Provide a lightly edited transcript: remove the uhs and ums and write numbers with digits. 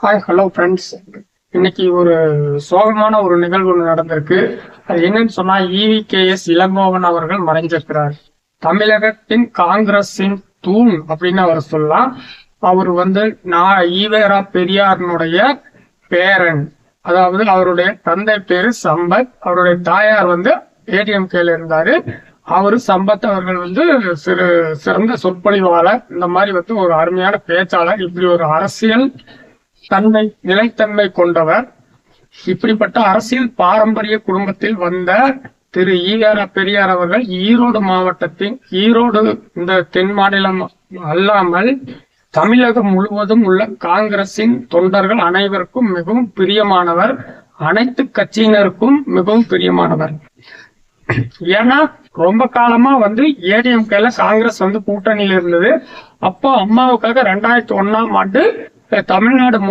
Hi hello friends. இன்னைக்கு ஒரு சோகமான ஒரு நிகழ்வு நடந்திருக்கு. அது என்னன்னு சொன்னா EVKS இளங்கோவன் அவர்கள் மறைஞ்சிருக்கிறார். தமிழகத்தின் காங்கிரஸின் தூண் அப்படின்னு அவர் சொல்லலாம். அவர் ஈவேரா பெரியாரனுடைய பேரன். அதாவது அவருடைய தந்தை பேரு சம்பத், அவருடைய தாயார் ADMKல இருந்தாரு. அவரு சம்பத் அவர்கள் சிறந்த சொற்பொழிவாளர், இந்த மாதிரி ஒரு அருமையான பேச்சாளர், இப்படி ஒரு அரசியல் நிலைத்தன்மை கொண்டவர். இப்படிப்பட்ட அரசியல் பாரம்பரிய குடும்பத்தில் வந்த திரு ஈவேரா பெரியார் அவர்கள் ஈரோடு மாவட்டத்தின் இந்த தென் மாநிலம் அல்லாமல் தமிழகம் முழுவதும் உள்ள காங்கிரசின் தொண்டர்கள் அனைவருக்கும் மிகவும் பிரியமானவர், அனைத்து கட்சியினருக்கும் மிகவும் பிரியமானவர். ஏன்னா ரொம்ப காலமா ADMKல காங்கிரஸ் கூட்டணியில் இருந்தது. அப்போ அம்மாவுக்காக 2001ஆம் ஆண்டு தமிழ்நாடு